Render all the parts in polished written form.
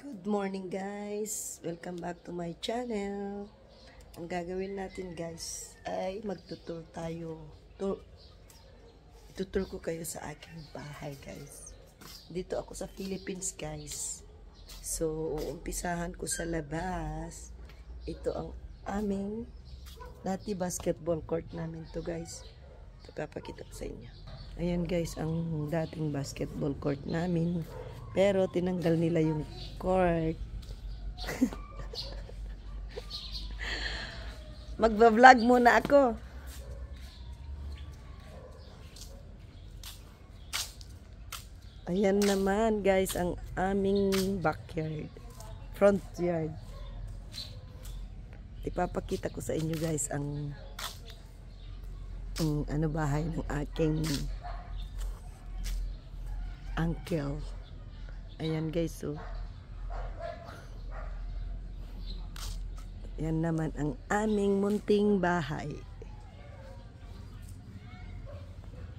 Good morning guys! Welcome back to my channel. Ang gagawin natin guys ay magtutur tayo. Itutur ko kayo sa aking bahay guys. Dito ako sa Philippines guys. So, uumpisahan ko sa labas. Ito ang aming dati basketball court namin to guys. Ito papakita ko sa inyo. Ayan guys, ang dating basketball court namin. Pero tinanggal nila yung court. Magba-vlog muna ako. Ayan naman guys ang aming backyard. Front yard. Ipapakita ko sa inyo guys ang bahay ng aking uncle. Ayan guys, so yan naman ang aming munting bahay.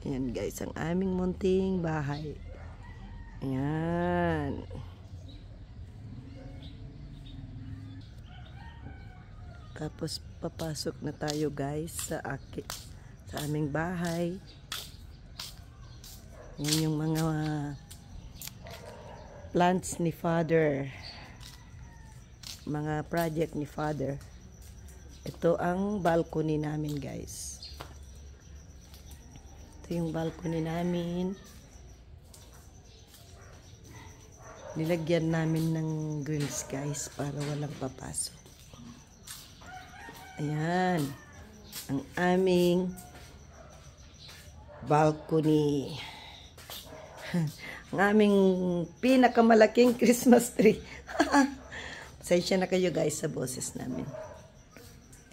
Ayan guys, ang aming munting bahay. Ayan. Tapos papasok na tayo guys sa aming bahay. Yan yung mga plants ni Father. Mga project ni Father. Ito ang balcony namin guys. Ito yung balcony namin. Nilagyan namin ng grills guys para walang papasok. Ayan. Ang aming balcony. Ang aming pinakamalaking Christmas tree. Pasensya na kayo guys sa boses namin.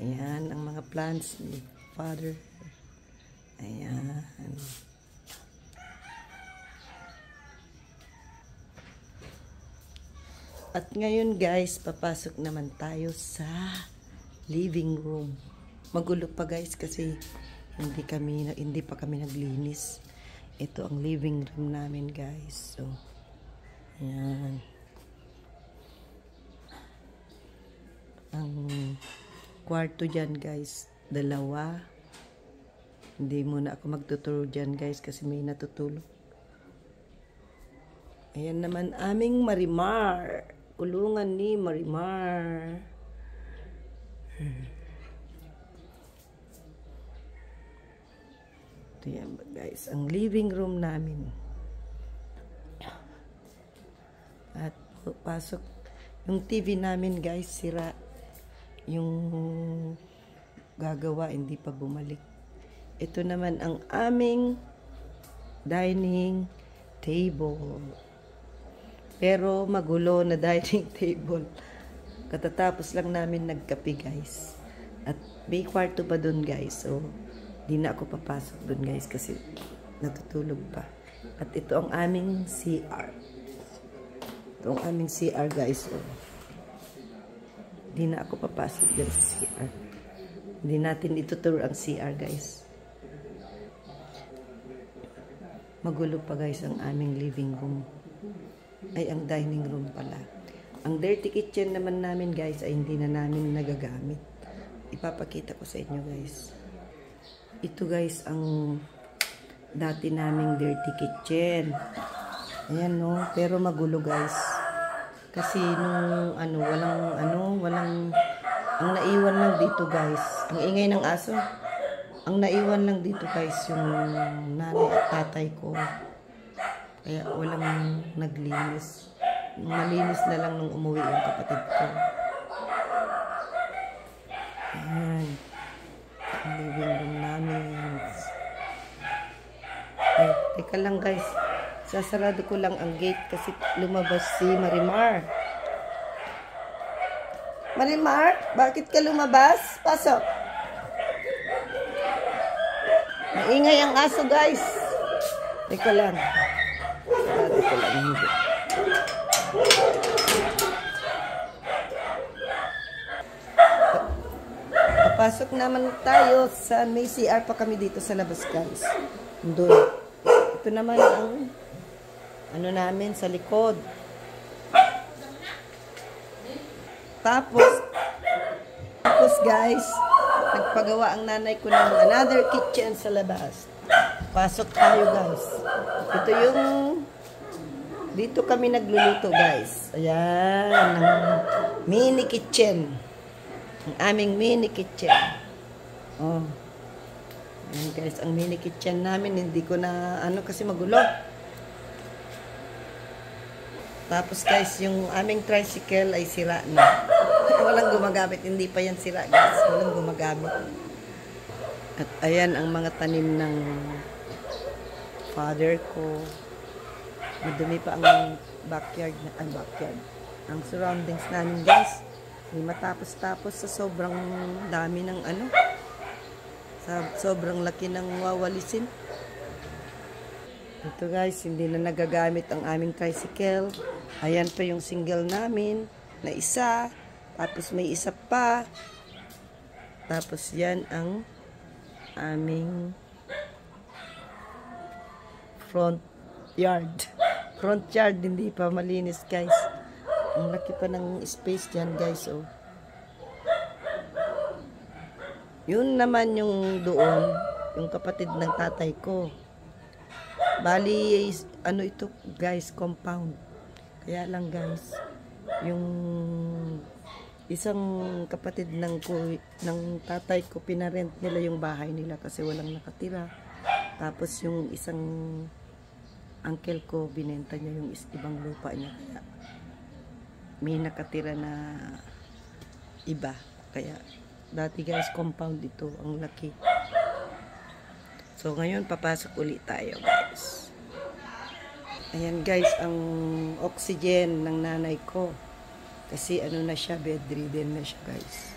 Ayan, ang mga plants ni Father. Ayan. At ngayon guys, papasok naman tayo sa living room. Magulo pa guys kasi hindi pa kami naglinis. Ito ang living room namin guys. So, ayan. Ang kwarto dyan guys, 2. Hindi muna ako magtuturo dyan guys kasi may natutulog. Ayan naman aming Marimar. Kulungan ni Marimar. Ito yan guys, ang living room namin. At pasok yung TV namin guys, sira. Yung gagawa, hindi pa bumalik. Ito naman ang aming dining table. Pero magulo na dining table. Katatapos lang namin nagkape guys. At may kwarto pa dun guys. So, di na ako papasok dun guys kasi natutulog pa. At ito ang aming CR. Ito ang aming CR guys. So, di na ako papasok dun sa CR. Hindi natin ituturo ang CR guys. Magulo pa guys ang aming living room. Ay, ang dining room pala. Ang dirty kitchen naman namin guys ay hindi na namin nagagamit. Ipapakita ko sa inyo guys. Ito guys ang dati naming dirty kitchen. Ayan no, pero magulo guys. Kasi nung walang ang naiwan lang dito guys. Ang ingay ng aso. Ang naiwan lang dito guys yung nanay at tatay ko. Kaya walang naglinis. Malinis na lang nung umuwi yung kapatid ko. Ayan. Ang living room namin. Ay, teka lang guys. Sasarado ko lang ang gate kasi lumabas si Marimar. Marimar, bakit ka lumabas? Pasok. Maingay ang aso guys. Teka lang. Sarado ko lang yung gate. Papasok naman tayo sa may CR pa kami dito sa labas guys. Doon. Ito naman ang ano namin sa likod. Tapos guys, nagpagawa ang nanay ko ng another kitchen sa labas. Pasok tayo guys. Dito kami nagluluto guys. Ayan, ang mini kitchen. Ang aming mini kitchen. Oh. Ayan guys, ang mini kitchen namin. Hindi ko na, kasi magulo. Tapos guys, yung aming tricycle ay sira na. Walang gumagamit. Hindi pa yan sira guys. Walang gumagamit. At ayan ang mga tanim ng father ko. Madumi pa ang backyard. Ang surroundings namin guys. Hindi matapos-tapos sa sobrang dami ng sobrang laki ng wawalisin. Ito guys, hindi na nagagamit ang aming tricycle. Ayan pa yung single namin na isa. Tapos may isa pa. Tapos yan ang aming front yard. Front yard, hindi pa malinis guys. Ang laki pa ng space dyan guys. Oh. Yun naman yung doon, yung kapatid ng tatay ko. Bali, ito guys, compound. Kaya lang guys, yung isang kapatid ng tatay ko, pinarent nila yung bahay nila kasi walang nakatira. Tapos yung isang uncle ko, binenta niya yung ibang lupa niya. Kaya may nakatira na iba. Kaya dati guys, compound ito. Ang laki. So ngayon, papasok ulit tayo guys. Ayan guys, ang oxygen ng nanay ko. Kasi na siya, bedridden na siya guys.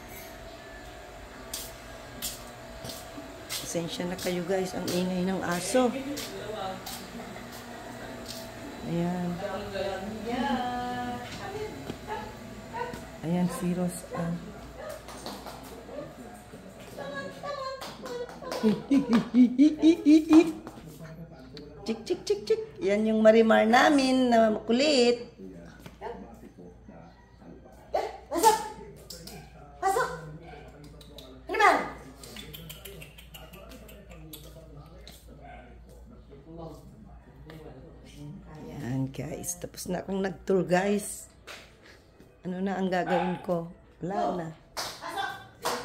Pasensya na kayo guys, ang ingay ng aso. Ayan. Ayan si Rose Ann. Chik chik chik chik. Yan yung Marimar namin na makulit. Guys, tapos na akong nag-tour guys. Ano na ang gagawin ko? Wala na.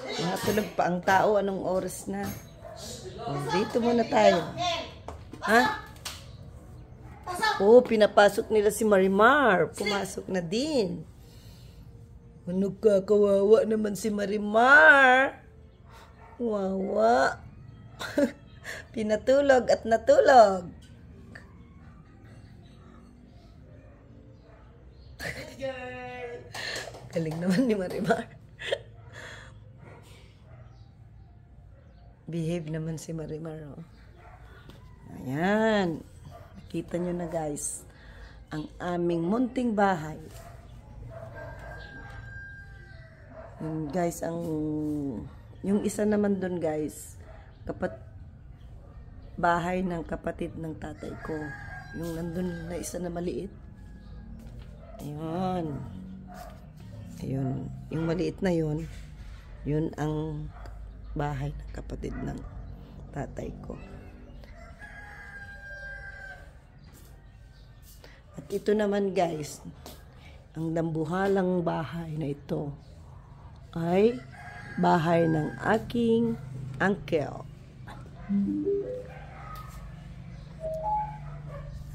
Nakatulog pa ang tao. Anong oras na? Dito muna tayo. Ha? Pinapasok nila si Marimar. Pumasok na din. Ano ka? Kawawa naman si Marimar. Wawa. Pinatulog at natulog. Galing naman ni Marimar. Behave naman si Marimar. Oh. Ayan. Nakita nyo na guys. Ang aming munting bahay. Guys, yung isa naman dun guys, bahay ng kapatid ng tatay ko. Yung nandun na isa na maliit. Ayun. Ayun. Yung maliit na yun ang bahay ng kapatid ng tatay ko. At ito naman guys, ang dambuhalang bahay na ito ay bahay ng aking uncle.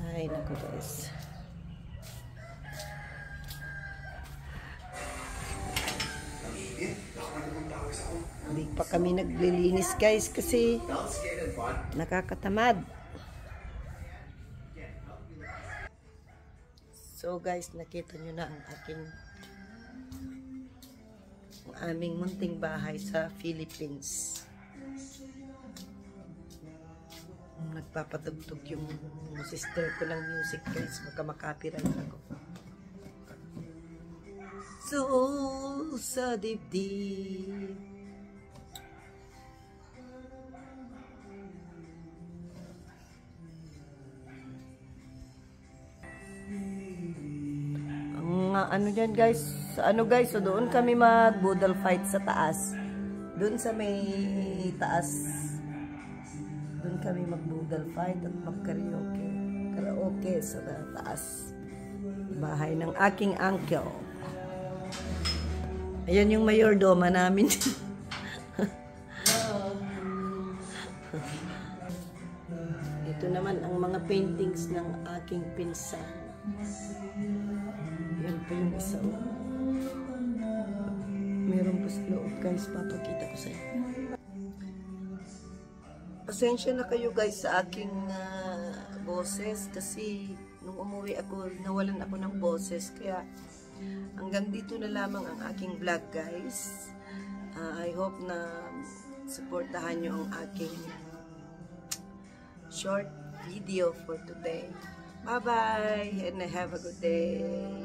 Ay, naku guys. Hindi pa kami naglilinis guys kasi nakakatamad. So guys, nakita nyo na ang aming munting bahay sa Philippines. Nagpapatugtog yung sister ko ng music guys, baka makapiright ako. So sa dibdib ang dyan guys, So ano guys, so doon kami mag-budal fight sa taas. Doon sa may taas. Doon kami mag-budal fight at mag-karaoke. Karaoke sa taas. Bahay ng aking uncle. Ayan yung mayordoma namin. Ito naman ang mga paintings ng aking pinsan. Yan pa yung isa. Meron pa sa loob guys, papakita ko sa inyo. Pasensya na kayo guys sa aking boses kasi nung umuwi ako, nawalan ako ng boses. Kaya hanggang dito na lamang ang aking vlog guys. I hope na supportahan nyo ang aking short video for today. Bye-bye and have a good day.